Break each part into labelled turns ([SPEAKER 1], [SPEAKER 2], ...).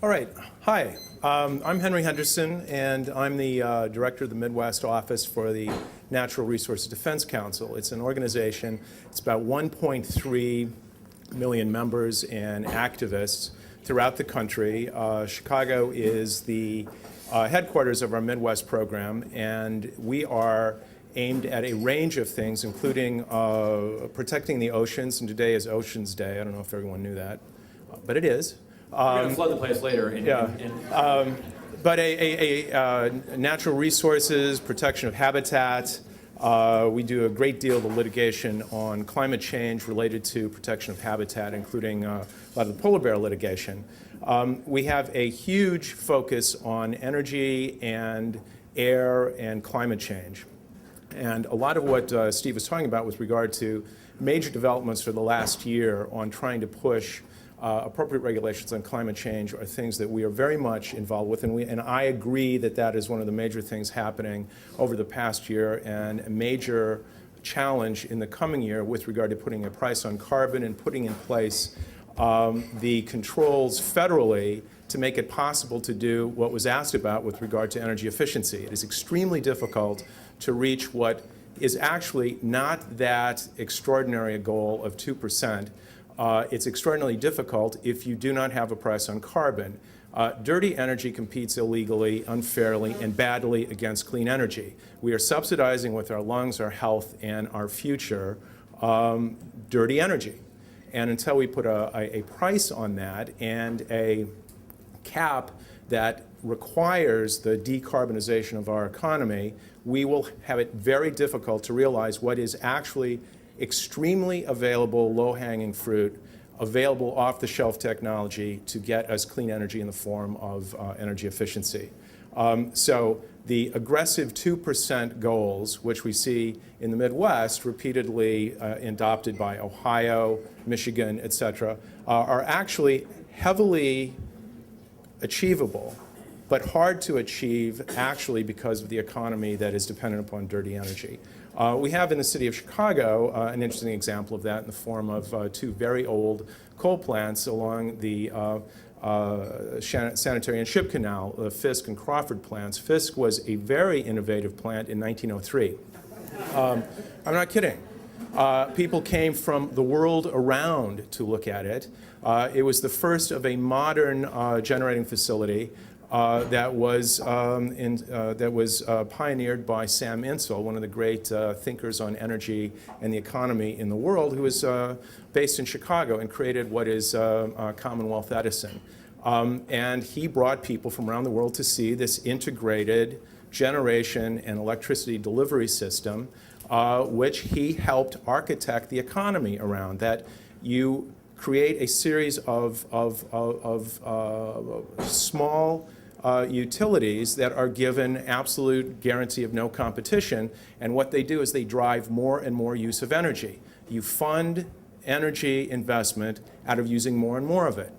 [SPEAKER 1] All right. Hi. I'm Henry Henderson, and I'm the director of the Midwest Office for the Natural Resources Defense Council. It's an organization. It's about 1.3 million members and activists throughout the country. Chicago is the headquarters of our Midwest program, and we are aimed at a range of things, including protecting the oceans, and today is Oceans Day. I don't know if everyone knew that, but it is.
[SPEAKER 2] We're going to flood the place later.
[SPEAKER 1] But natural resources, protection of habitat. We do a great deal of the litigation on climate change related to protection of habitat, including a lot of the polar bear litigation. We have a huge focus on energy and air and climate change. And a lot of what Steve was talking about with regard to major developments for the last year on trying to push appropriate regulations on climate change are things that we are very much involved with, and I agree that that is one of the major things happening over the past year, and a major challenge in the coming year with regard to putting a price on carbon and putting in place the controls federally to make it possible to do what was asked about with regard to energy efficiency. It is extremely difficult to reach what is actually not that extraordinary a goal of 2%. It's extraordinarily difficult if you do not have a price on carbon. Dirty energy competes illegally, unfairly, and badly against clean energy. We are subsidizing with our lungs, our health, and our future dirty energy. And until we put a price on that and a cap that requires the decarbonization of our economy, we will have it very difficult to realize what is actually extremely available, low-hanging fruit, available off-the-shelf technology to get us clean energy in the form of energy efficiency. So the aggressive 2% goals, which we see in the Midwest repeatedly adopted by Ohio, Michigan, et cetera, are actually heavily achievable, but hard to achieve actually because of the economy that is dependent upon dirty energy. We have in the city of Chicago an interesting example of that in the form of two very old coal plants along the Sanitary and Ship Canal, the Fisk and Crawford plants. Fisk was a very innovative plant in 1903. I'm not kidding. People came from the world around to look at it. It was the first of a modern generating facility that was pioneered by Sam Insull, one of the great thinkers on energy and the economy in the world, who was based in Chicago and created what is Commonwealth Edison. And he brought people from around the world to see this integrated generation and electricity delivery system, which he helped architect the economy around, that you create a series of small utilities that are given absolute guarantee of no competition, and what they do is they drive more and more use of energy. You fund energy investment out of using more and more of it.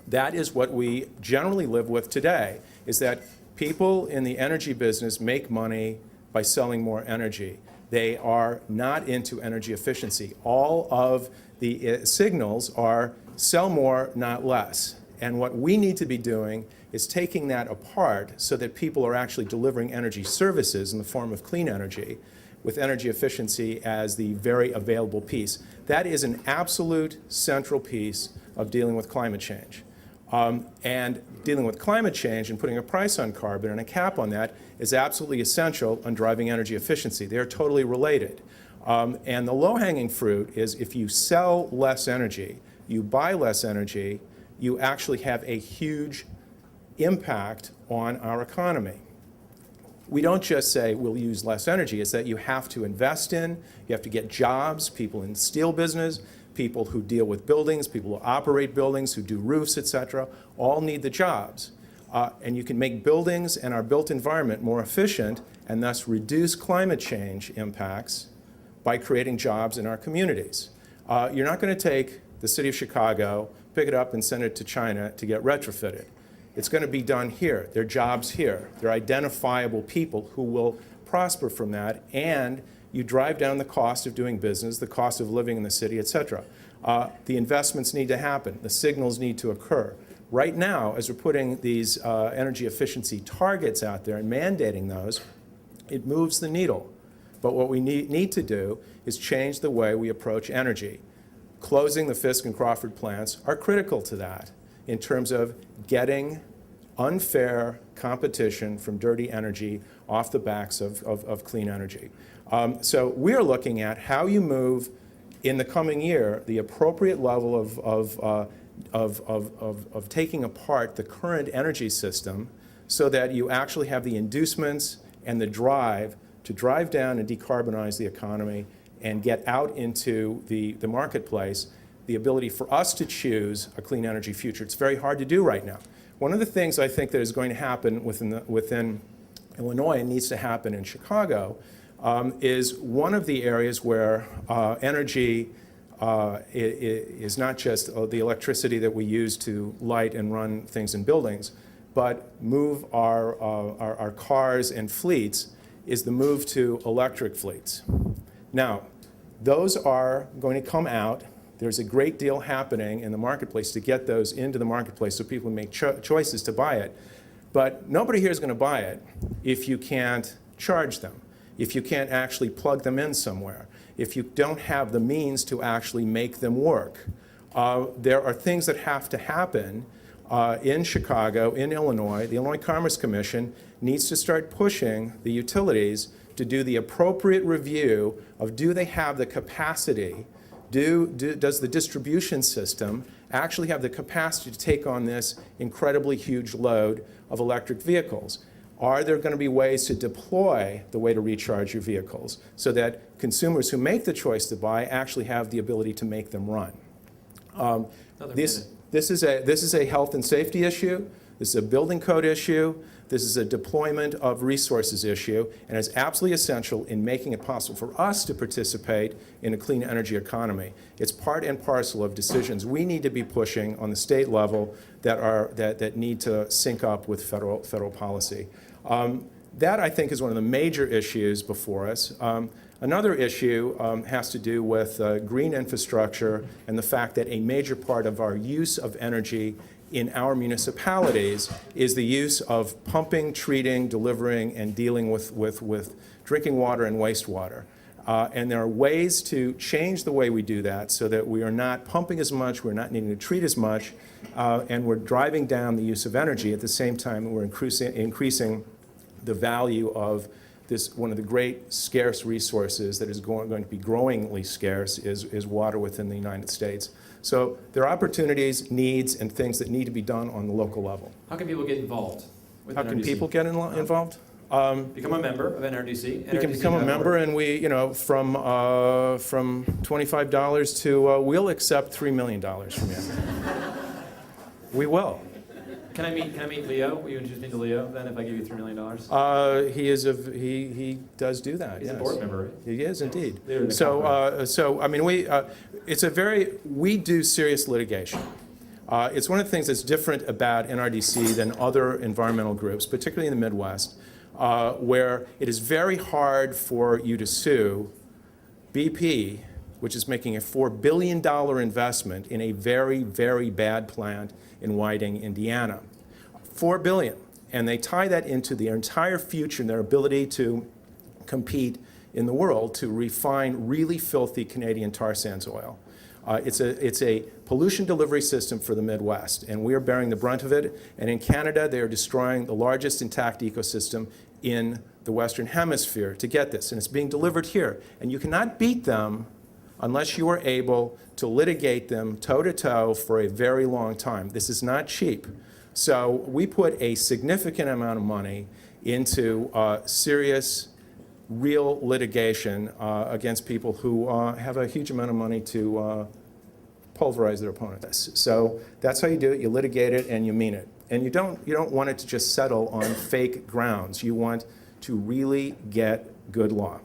[SPEAKER 1] That is what we generally live with today, is that people in the energy business make money by selling more energy. They are not into energy efficiency. All of the signals are sell more, not less. And what we need to be doing is taking that apart so that people are actually delivering energy services in the form of clean energy, with energy efficiency as the very available piece. That is an absolute central piece of dealing with climate change. And dealing with climate change and putting a price on carbon and a cap on that is absolutely essential on driving energy efficiency. They are totally related. And the low-hanging fruit is if you sell less energy, you buy less energy, you actually have a huge impact on our economy. We don't just say we'll use less energy. It's that you have to invest in, you have to get jobs, people in the steel business, people who deal with buildings, people who operate buildings, who do roofs, et cetera, all need the jobs. And you can make buildings and our built environment more efficient and thus reduce climate change impacts by creating jobs in our communities. You're not going to take the city of Chicago, pick it up and send it to China to get retrofitted. It's going to be done here. There are jobs here. There are identifiable people who will prosper from that, and you drive down the cost of doing business, the cost of living in the city, et cetera. The investments need to happen. The signals need to occur. right now, as we're putting these energy efficiency targets out there and mandating those, it moves the needle. But what we need to do is change the way we approach energy. Closing the Fisk and Crawford plants are critical to that in terms of getting unfair competition from dirty energy off the backs of clean energy. So we're looking at how you move, in the coming year, the appropriate level of taking apart the current energy system so that you actually have the inducements and the drive to drive down and decarbonize the economy and get out into the marketplace the ability for us to choose a clean energy future. It's very hard to do right now. One of the things I think that is going to happen within Illinois and needs to happen in Chicago is one of the areas where energy is not just the electricity that we use to light and run things in buildings, but move our cars and fleets, is the move to electric fleets. Now, those are going to come out. There's a great deal happening in the marketplace to get those into the marketplace so people make choices to buy it. But nobody here is going to buy it if you can't charge them, if you can't actually plug them in somewhere, if you don't have the means to actually make them work. There are things that have to happen in Chicago, in Illinois. The Illinois Commerce Commission needs to start pushing the utilities to do the appropriate review of, do they have the capacity, does the distribution system actually have the capacity to take on this incredibly huge load of electric vehicles? Are there going to be ways to deploy the way to recharge your vehicles so that consumers who make the choice to buy actually have the ability to make them run? This is a health and safety issue. This is a building code issue. This is a deployment of resources issue, and it's absolutely essential in making it possible for us to participate in a clean energy economy. It's part and parcel of decisions we need to be pushing on the state level that need to sync up with federal policy. That, I think, is one of the major issues before us. Another issue has to do with green infrastructure and the fact that a major part of our use of energy in our municipalities is the use of pumping, treating, delivering, and dealing with drinking water and wastewater. And there are ways to change the way we do that so that we are not pumping as much, we're not needing to treat as much, and we're driving down the use of energy at the same time that we're increasing the value of this, one of the great scarce resources that is going to be growingly scarce is water within the United States. So there are opportunities, needs, and things that need to be done on the local level.
[SPEAKER 2] How can people get involved with
[SPEAKER 1] How
[SPEAKER 2] NRDC?
[SPEAKER 1] can people get involved?
[SPEAKER 2] Become a member of NRDC.
[SPEAKER 1] You can become a member, and we, from $25 to we'll accept $3 million from you. We will.
[SPEAKER 2] Can I meet Leo? Will you introduce me to Leo then if I give you $3 million?
[SPEAKER 1] He does do that.
[SPEAKER 2] He's
[SPEAKER 1] yes.
[SPEAKER 2] a board member, right?
[SPEAKER 1] He is indeed.
[SPEAKER 2] So,
[SPEAKER 1] I mean, we do serious litigation. It's one of the things that's different about NRDC than other environmental groups, particularly in the Midwest, where it is very hard for you to sue BP, which is making a $4 billion investment in a very, very bad plant in Whiting, Indiana. $4 billion. And they tie that into their entire future and their ability to compete in the world to refine really filthy Canadian tar sands oil. It's a pollution delivery system for the Midwest, and we are bearing the brunt of it. And in Canada, they are destroying the largest intact ecosystem in the Western Hemisphere to get this, and it's being delivered here. And you cannot beat them unless you are able to litigate them toe-to-toe for a very long time. This is not cheap. So we put a significant amount of money into serious, real litigation against people who have a huge amount of money to pulverize their opponents. So that's how you do it. You litigate it and you mean it. And you don't want it to just settle on fake grounds. You want to really get good law.